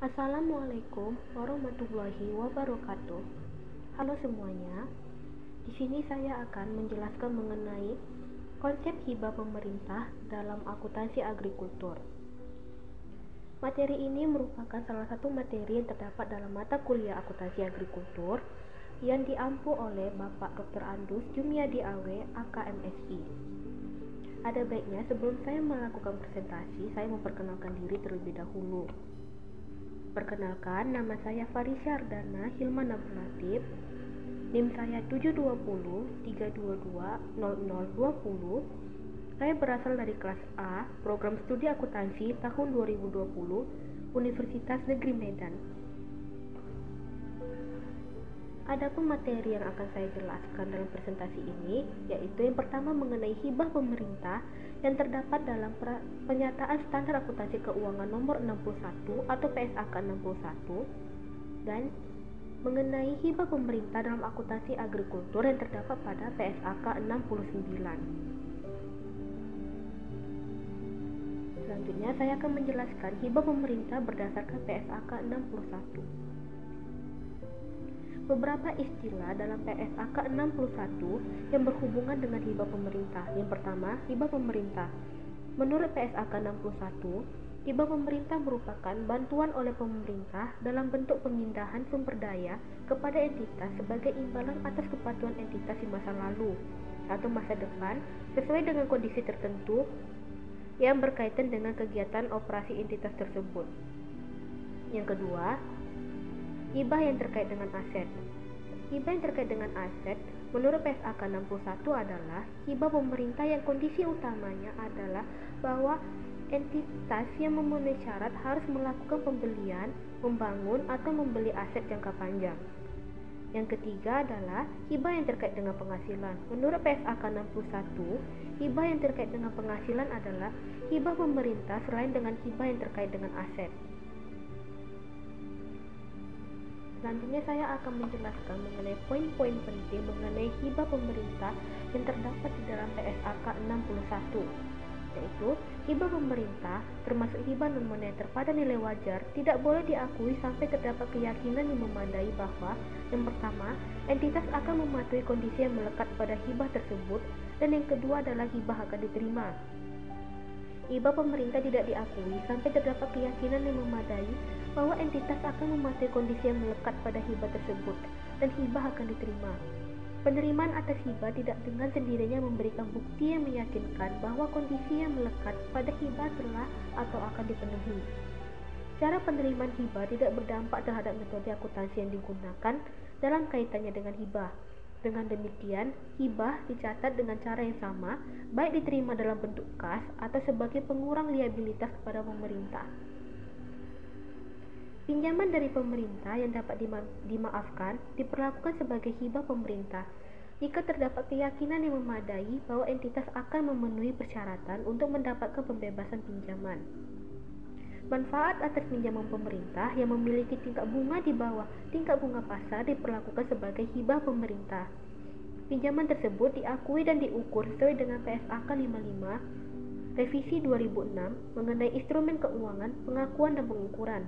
Assalamualaikum warahmatullahi wabarakatuh. Halo semuanya. Di sini saya akan menjelaskan mengenai konsep hibah pemerintah dalam akuntansi agrikultur. Materi ini merupakan salah satu materi yang terdapat dalam mata kuliah akuntansi agrikultur yang diampu oleh Bapak Dr. Andus Jumiadi Awe, AKMSI. Ada baiknya sebelum saya melakukan presentasi, saya memperkenalkan diri terlebih dahulu. Perkenalkan, nama saya Farisya Ardana Hilman Abdul Latif. NIM saya 720-322-0020. Saya berasal dari kelas A, program studi akuntansi tahun 2020, Universitas Negeri Medan. Adapun materi yang akan saya jelaskan dalam presentasi ini, yaitu yang pertama mengenai hibah pemerintah yang terdapat dalam Pernyataan Standar Akuntansi Keuangan Nomor 61 atau PSAK 61, dan mengenai hibah pemerintah dalam akuntansi agrikultur yang terdapat pada PSAK 69. Selanjutnya saya akan menjelaskan hibah pemerintah berdasarkan PSAK 61. Beberapa istilah dalam PSAK 61 yang berhubungan dengan hibah pemerintah. Yang pertama, hibah pemerintah. Menurut PSAK 61, hibah pemerintah merupakan bantuan oleh pemerintah dalam bentuk pemindahan sumber daya kepada entitas sebagai imbalan atas kepatuhan entitas di masa lalu atau masa depan sesuai dengan kondisi tertentu yang berkaitan dengan kegiatan operasi entitas tersebut. Yang kedua, hibah yang terkait dengan aset. Hibah yang terkait dengan aset menurut PSAK 61 adalah hibah pemerintah yang kondisi utamanya adalah bahwa entitas yang memenuhi syarat harus melakukan pembelian, membangun, atau membeli aset jangka panjang. Yang ketiga adalah hibah yang terkait dengan penghasilan. Menurut PSAK 61, hibah yang terkait dengan penghasilan adalah hibah pemerintah selain dengan hibah yang terkait dengan aset. Selanjutnya saya akan menjelaskan mengenai poin-poin penting mengenai hibah pemerintah yang terdapat di dalam PSAK 61, yaitu hibah pemerintah termasuk hibah non-moneter pada nilai wajar tidak boleh diakui sampai terdapat keyakinan yang memadai bahwa yang pertama, entitas akan mematuhi kondisi yang melekat pada hibah tersebut, dan yang kedua adalah hibah akan diterima. Hibah pemerintah tidak diakui sampai terdapat keyakinan yang memadai bahwa entitas akan mematuhi kondisi yang melekat pada hibah tersebut dan hibah akan diterima. Penerimaan atas hibah tidak dengan sendirinya memberikan bukti yang meyakinkan bahwa kondisi yang melekat pada hibah telah atau akan dipenuhi. Cara penerimaan hibah tidak berdampak terhadap metode akuntansi yang digunakan dalam kaitannya dengan hibah. Dengan demikian, hibah dicatat dengan cara yang sama, baik diterima dalam bentuk kas atau sebagai pengurang liabilitas kepada pemerintah. Pinjaman dari pemerintah yang dapat dimaafkan diperlakukan sebagai hibah pemerintah jika terdapat keyakinan yang memadai bahwa entitas akan memenuhi persyaratan untuk mendapatkan pembebasan pinjaman. Manfaat atas pinjaman pemerintah yang memiliki tingkat bunga di bawah tingkat bunga pasar diperlakukan sebagai hibah pemerintah. Pinjaman tersebut diakui dan diukur sesuai dengan PSAK 55 Revisi 2006 mengenai instrumen keuangan, pengakuan dan pengukuran.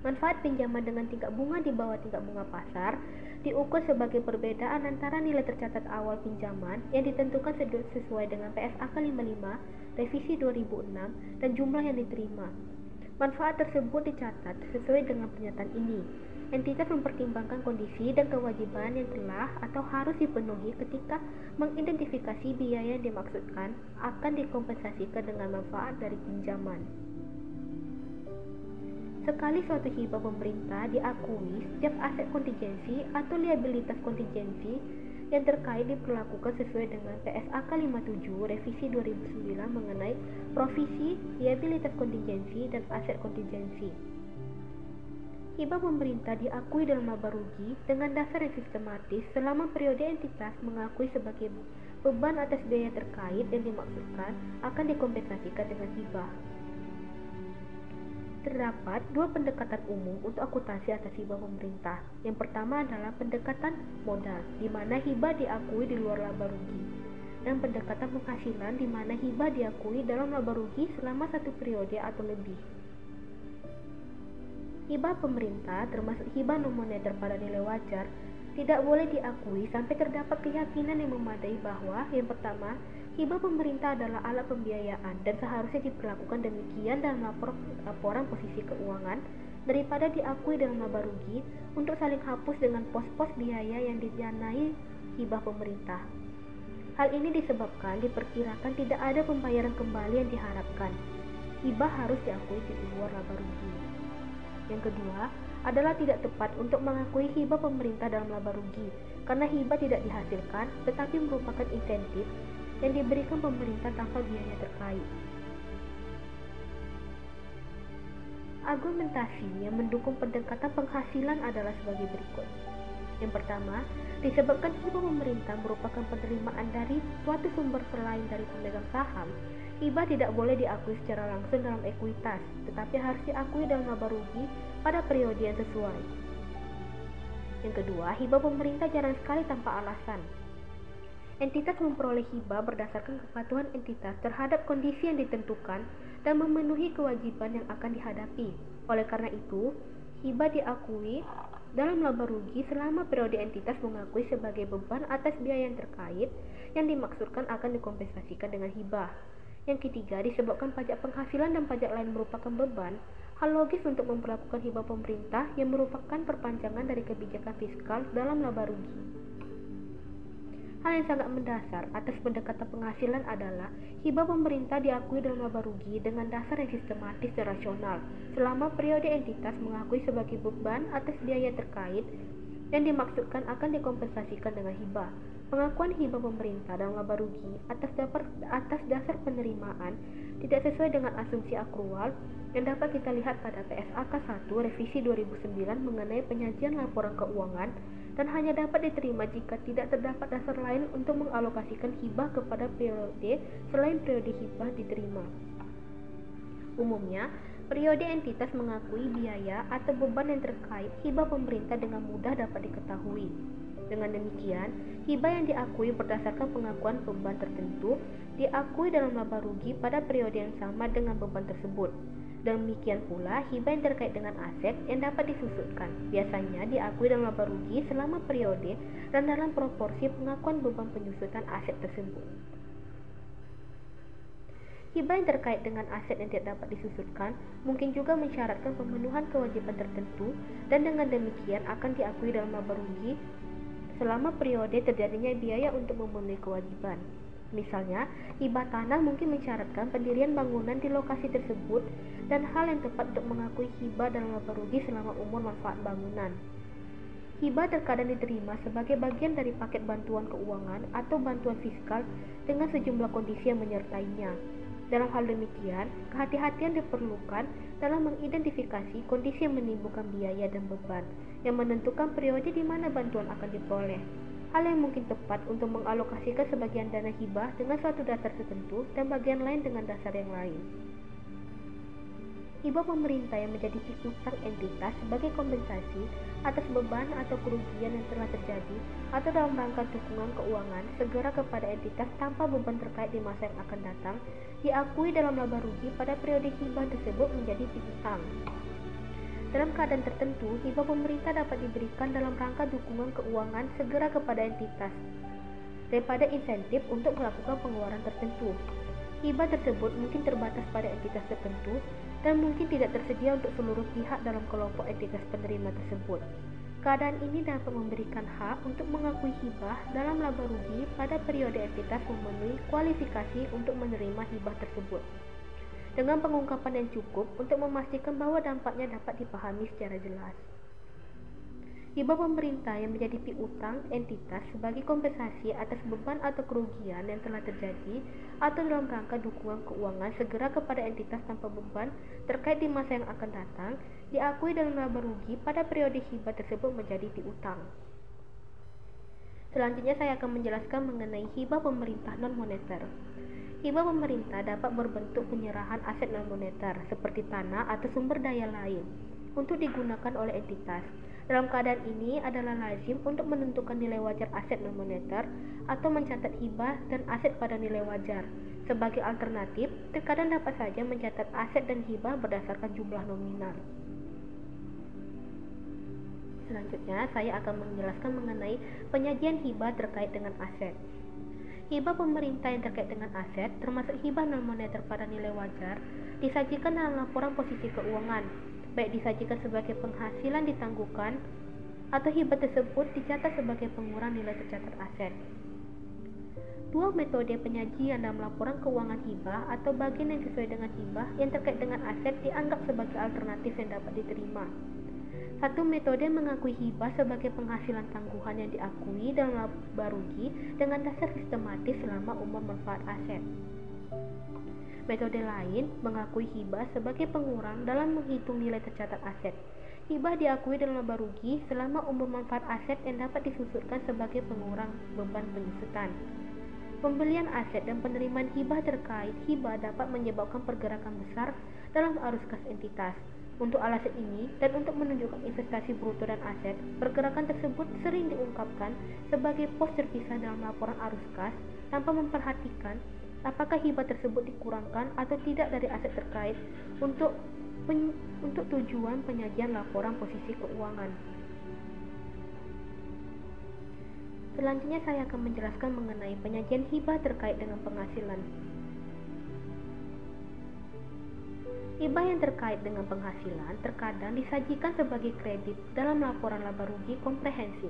Manfaat pinjaman dengan tingkat bunga di bawah tingkat bunga pasar diukur sebagai perbedaan antara nilai tercatat awal pinjaman yang ditentukan sesuai dengan PSAK 55 Revisi 2006 dan jumlah yang diterima. Manfaat tersebut dicatat sesuai dengan pernyataan ini. Entitas mempertimbangkan kondisi dan kewajiban yang telah atau harus dipenuhi ketika mengidentifikasi biaya yang dimaksudkan akan dikompensasikan dengan manfaat dari pinjaman. Sekali suatu hibah pemerintah diakui, setiap aset kontingensi atau liabilitas kontingensi yang terkait diperlakukan sesuai dengan PSAK 57 Revisi 2009 mengenai provisi, liabilitas kontingensi, dan aset kontingensi. Hibah pemerintah diakui dalam laba rugi dengan dasar yang sistematis selama periode entitas mengakui sebagai beban atas biaya terkait yang dimaksudkan akan dikompensasikan dengan hibah. Terdapat dua pendekatan umum untuk akuntansi atas hibah pemerintah. Yang pertama adalah pendekatan modal, di mana hibah diakui di luar laba rugi, dan pendekatan penghasilan, di mana hibah diakui dalam laba rugi selama satu periode atau lebih. Hibah pemerintah, termasuk hibah non-moneter pada nilai wajar, tidak boleh diakui sampai terdapat keyakinan yang memadai bahwa, yang pertama, hibah pemerintah adalah alat pembiayaan dan seharusnya diperlakukan demikian dalam laporan posisi keuangan daripada diakui dalam laba rugi untuk saling hapus dengan pos-pos biaya yang didanai hibah pemerintah. Hal ini disebabkan diperkirakan tidak ada pembayaran kembali yang diharapkan. Hibah harus diakui di luar laba rugi. Yang kedua, adalah tidak tepat untuk mengakui hibah pemerintah dalam laba rugi, karena hibah tidak dihasilkan, tetapi merupakan insentif yang diberikan pemerintah tanpa biaya terkait. Argumentasi yang mendukung pendekatan penghasilan adalah sebagai berikut. Yang pertama, disebabkan hibah pemerintah merupakan penerimaan dari suatu sumber selain dari pemegang saham, hibah tidak boleh diakui secara langsung dalam ekuitas, tetapi harus diakui dalam laba rugi pada periode yang sesuai. Yang kedua, hibah pemerintah jarang sekali tanpa alasan. Entitas memperoleh hibah berdasarkan kepatuhan entitas terhadap kondisi yang ditentukan dan memenuhi kewajiban yang akan dihadapi. Oleh karena itu, hibah diakui dalam laba rugi selama periode entitas mengakui sebagai beban atas biaya yang terkait yang dimaksudkan akan dikompensasikan dengan hibah. Yang ketiga, disebabkan pajak penghasilan dan pajak lain merupakan beban, hal logis untuk memperlakukan hibah pemerintah yang merupakan perpanjangan dari kebijakan fiskal dalam laba rugi. Hal yang sangat mendasar atas pendekatan penghasilan adalah hibah pemerintah diakui dalam laba rugi dengan dasar yang sistematis dan rasional selama periode entitas mengakui sebagai beban atas biaya terkait yang dimaksudkan akan dikompensasikan dengan hibah. Pengakuan hibah pemerintah dalam laba rugi atas dasar penerimaan tidak sesuai dengan asumsi akrual yang dapat kita lihat pada PSAK 1 Revisi 2009 mengenai penyajian laporan keuangan dan hanya dapat diterima jika tidak terdapat dasar lain untuk mengalokasikan hibah kepada periode selain periode hibah diterima. Umumnya, periode entitas mengakui biaya atau beban yang terkait hibah pemerintah dengan mudah dapat diketahui. Dengan demikian, hibah yang diakui berdasarkan pengakuan beban tertentu diakui dalam laba rugi pada periode yang sama dengan beban tersebut. Demikian pula, hibah yang terkait dengan aset yang dapat disusutkan biasanya diakui dalam laba rugi selama periode dan dalam proporsi pengakuan beban penyusutan aset tersebut. Hibah yang terkait dengan aset yang tidak dapat disusutkan mungkin juga mensyaratkan pemenuhan kewajiban tertentu dan dengan demikian akan diakui dalam laba rugi selama periode terjadinya biaya untuk memenuhi kewajiban. Misalnya, hibah tanah mungkin mensyaratkan pendirian bangunan di lokasi tersebut dan hal yang tepat untuk mengakui hibah dalam laba rugi selama umur manfaat bangunan. Hibah terkadang diterima sebagai bagian dari paket bantuan keuangan atau bantuan fiskal dengan sejumlah kondisi yang menyertainya. Dalam hal demikian, kehati-hatian diperlukan dalam mengidentifikasi kondisi yang menimbulkan biaya dan beban yang menentukan periode di mana bantuan akan diperoleh. Hal yang mungkin tepat untuk mengalokasikan sebagian dana hibah dengan suatu dasar tertentu dan bagian lain dengan dasar yang lain. Hibah pemerintah yang menjadi piutang entitas sebagai kompensasi atas beban atau kerugian yang telah terjadi atau dalam rangka dukungan keuangan segera kepada entitas tanpa beban terkait di masa yang akan datang diakui dalam laba rugi pada periode hibah tersebut menjadi piutang. Dalam keadaan tertentu, hibah pemerintah dapat diberikan dalam rangka dukungan keuangan segera kepada entitas daripada insentif untuk melakukan pengeluaran tertentu. Hibah tersebut mungkin terbatas pada entitas tertentu dan mungkin tidak tersedia untuk seluruh pihak dalam kelompok entitas penerima tersebut. Keadaan ini dapat memberikan hak untuk mengakui hibah dalam laba rugi pada periode entitas memenuhi kualifikasi untuk menerima hibah tersebut, dengan pengungkapan yang cukup untuk memastikan bahwa dampaknya dapat dipahami secara jelas. Hibah pemerintah yang menjadi piutang entitas sebagai kompensasi atas beban atau kerugian yang telah terjadi atau dalam rangka dukungan keuangan segera kepada entitas tanpa beban terkait di masa yang akan datang diakui dalam laba rugi pada periode hibah tersebut menjadi piutang. Selanjutnya saya akan menjelaskan mengenai hibah pemerintah non-moneter. Hibah pemerintah dapat berbentuk penyerahan aset non-moneter seperti tanah atau sumber daya lain untuk digunakan oleh entitas. Dalam keadaan ini adalah lazim untuk menentukan nilai wajar aset non-moneter atau mencatat hibah dan aset pada nilai wajar. Sebagai alternatif, terkadang dapat saja mencatat aset dan hibah berdasarkan jumlah nominal. Selanjutnya, saya akan menjelaskan mengenai penyajian hibah terkait dengan aset. Hibah pemerintah yang terkait dengan aset, termasuk hibah non-moneter pada nilai wajar, disajikan dalam laporan posisi keuangan, baik disajikan sebagai penghasilan ditangguhkan atau hibah tersebut dicatat sebagai pengurang nilai tercatat aset. Dua metode penyajian dalam laporan keuangan hibah atau bagian yang sesuai dengan hibah yang terkait dengan aset dianggap sebagai alternatif yang dapat diterima. Satu metode mengakui hibah sebagai penghasilan tangguhan yang diakui dalam laba rugi dengan dasar sistematis selama umur manfaat aset. Metode lain mengakui hibah sebagai pengurang dalam menghitung nilai tercatat aset. Hibah diakui dalam laba rugi selama umur manfaat aset yang dapat disusutkan sebagai pengurang beban penyusutan. Pembelian aset dan penerimaan hibah terkait hibah dapat menyebabkan pergerakan besar dalam arus kas entitas. Untuk alasan ini dan untuk menunjukkan investasi bruto dan aset, pergerakan tersebut sering diungkapkan sebagai pos terpisah dalam laporan arus kas tanpa memperhatikan apakah hibah tersebut dikurangkan atau tidak dari aset terkait untuk tujuan penyajian laporan posisi keuangan. Selanjutnya saya akan menjelaskan mengenai penyajian hibah terkait dengan penghasilan. Hibah yang terkait dengan penghasilan terkadang disajikan sebagai kredit dalam laporan laba rugi komprehensif,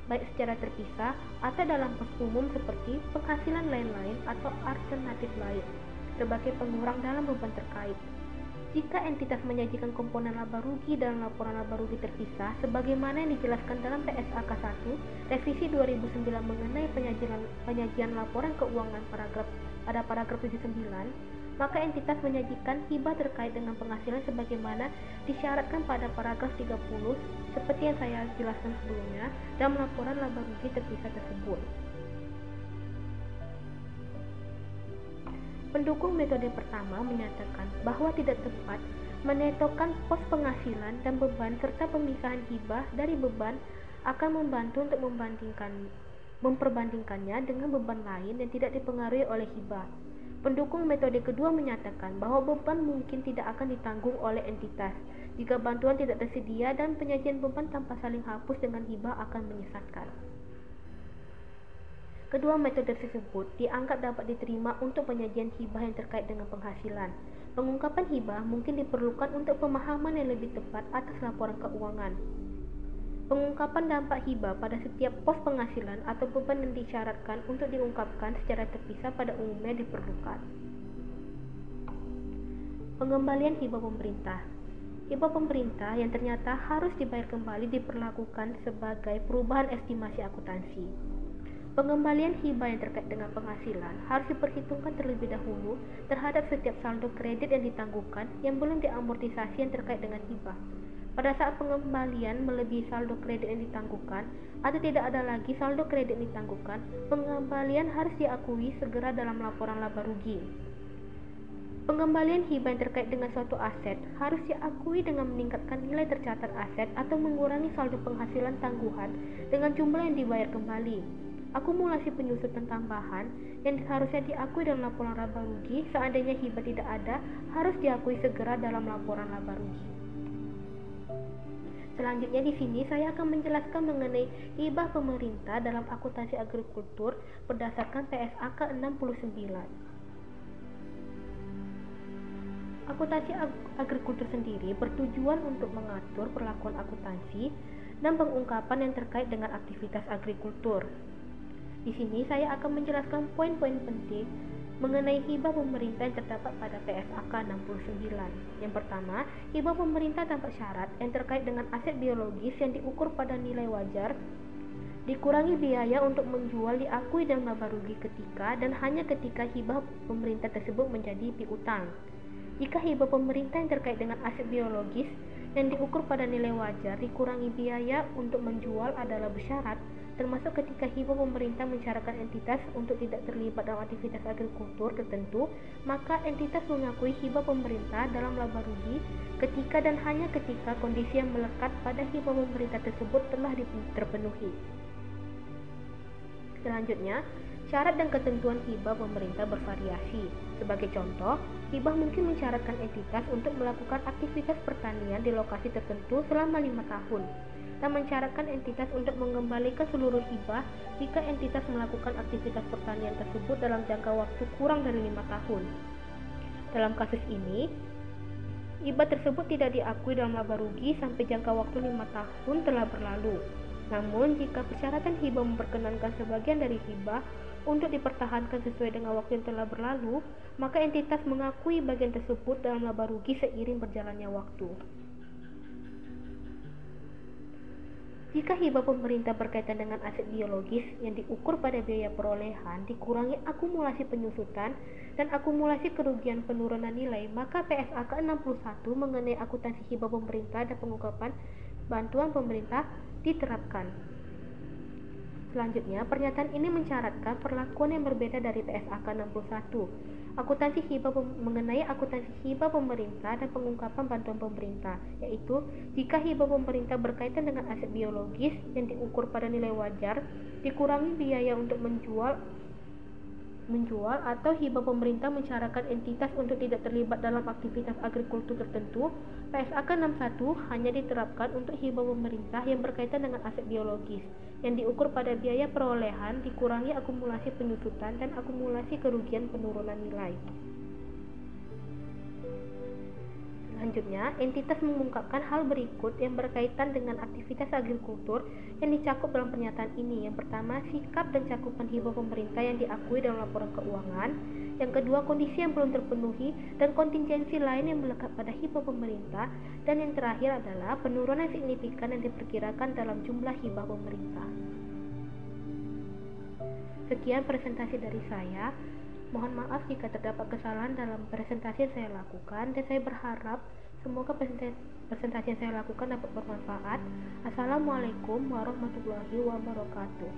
baik secara terpisah atau dalam pos umum seperti penghasilan lain-lain atau alternatif lain, sebagai pengurang dalam beban terkait. Jika entitas menyajikan komponen laba rugi dalam laporan laba rugi terpisah, sebagaimana yang dijelaskan dalam PSAK 1 Revisi 2009 mengenai penyajian laporan keuangan pada paragraf 79, maka entitas menyajikan hibah terkait dengan penghasilan sebagaimana disyaratkan pada paragraf 30 seperti yang saya jelaskan sebelumnya dalam laporan laba rugi terpisah tersebut. Pendukung metode pertama menyatakan bahwa tidak tepat menetokkan pos penghasilan dan beban serta pemisahan hibah dari beban akan membantu untuk memperbandingkannya dengan beban lain yang tidak dipengaruhi oleh hibah. Pendukung metode kedua menyatakan bahwa beban mungkin tidak akan ditanggung oleh entitas jika bantuan tidak tersedia dan penyajian beban tanpa saling hapus dengan hibah akan menyesatkan. Kedua metode tersebut dianggap dapat diterima untuk penyajian hibah yang terkait dengan penghasilan. Pengungkapan hibah mungkin diperlukan untuk pemahaman yang lebih tepat atas laporan keuangan. Pengungkapan dampak hibah pada setiap pos penghasilan atau beban yang disyaratkan untuk diungkapkan secara terpisah pada umumnya diperlukan. Pengembalian hibah pemerintah. Hibah pemerintah yang ternyata harus dibayar kembali diperlakukan sebagai perubahan estimasi akuntansi. Pengembalian hibah yang terkait dengan penghasilan harus diperhitungkan terlebih dahulu terhadap setiap saldo kredit yang ditangguhkan yang belum diamortisasi yang terkait dengan hibah. Pada saat pengembalian melebihi saldo kredit yang ditangguhkan atau tidak ada lagi saldo kredit yang ditangguhkan, pengembalian harus diakui segera dalam laporan laba rugi. Pengembalian hibah yang terkait dengan suatu aset harus diakui dengan meningkatkan nilai tercatat aset atau mengurangi saldo penghasilan tangguhan dengan jumlah yang dibayar kembali. Akumulasi penyusutan tambahan yang seharusnya diakui dalam laporan laba rugi seandainya hibah tidak ada harus diakui segera dalam laporan laba rugi. Selanjutnya di sini saya akan menjelaskan mengenai hibah pemerintah dalam akuntansi agrikultur berdasarkan PSAK 69. Akuntansi agrikultur sendiri bertujuan untuk mengatur perlakuan akuntansi dan pengungkapan yang terkait dengan aktivitas agrikultur. Di sini saya akan menjelaskan poin-poin penting mengenai hibah pemerintah yang terdapat pada PSAK 69. Yang pertama, hibah pemerintah tanpa syarat yang terkait dengan aset biologis yang diukur pada nilai wajar, dikurangi biaya untuk menjual diakui dalam laba rugi ketika dan hanya ketika hibah pemerintah tersebut menjadi piutang. Jika hibah pemerintah yang terkait dengan aset biologis yang diukur pada nilai wajar dikurangi biaya untuk menjual adalah bersyarat, termasuk ketika hibah pemerintah mensyaratkan entitas untuk tidak terlibat dalam aktivitas agrikultur tertentu, maka entitas mengakui hibah pemerintah dalam laba rugi ketika dan hanya ketika kondisi yang melekat pada hibah pemerintah tersebut telah terpenuhi. Selanjutnya, syarat dan ketentuan hibah pemerintah bervariasi. Sebagai contoh, hibah mungkin mensyaratkan entitas untuk melakukan aktivitas pertanian di lokasi tertentu selama 5 tahun. dan mensyaratkan entitas untuk mengembalikan seluruh hibah jika entitas melakukan aktivitas pertanian tersebut dalam jangka waktu kurang dari 5 tahun. Dalam kasus ini, hibah tersebut tidak diakui dalam laba rugi sampai jangka waktu 5 tahun telah berlalu. Namun, jika persyaratan hibah memperkenankan sebagian dari hibah untuk dipertahankan sesuai dengan waktu yang telah berlalu, maka entitas mengakui bagian tersebut dalam laba rugi seiring berjalannya waktu. Jika hibah pemerintah berkaitan dengan aset biologis yang diukur pada biaya perolehan dikurangi akumulasi penyusutan dan akumulasi kerugian penurunan nilai, maka PSAK 61 mengenai akuntansi hibah pemerintah dan pengungkapan bantuan pemerintah diterapkan. Selanjutnya, pernyataan ini mensyaratkan perlakuan yang berbeda dari PSAK 61. Akuntansi hibah mengenai akuntansi hibah pemerintah dan pengungkapan bantuan pemerintah, yaitu jika hibah pemerintah berkaitan dengan aset biologis yang diukur pada nilai wajar, dikurangi biaya untuk menjual atau hibah pemerintah mensyaratkan entitas untuk tidak terlibat dalam aktivitas agrikultur tertentu, PSAK 61 hanya diterapkan untuk hibah pemerintah yang berkaitan dengan aset biologis yang diukur pada biaya perolehan dikurangi akumulasi penyusutan dan akumulasi kerugian penurunan nilai. Selanjutnya, entitas mengungkapkan hal berikut yang berkaitan dengan aktivitas agrikultur yang dicakup dalam pernyataan ini. Yang pertama, sikap dan cakupan hibah pemerintah yang diakui dalam laporan keuangan. Yang kedua, kondisi yang belum terpenuhi dan kontingensi lain yang melekat pada hibah pemerintah. Dan yang terakhir adalah penurunan signifikan yang diperkirakan dalam jumlah hibah pemerintah. Sekian presentasi dari saya. Mohon maaf jika terdapat kesalahan dalam presentasi yang saya lakukan, dan saya berharap semoga presentasi yang saya lakukan dapat bermanfaat. Assalamualaikum warahmatullahi wabarakatuh.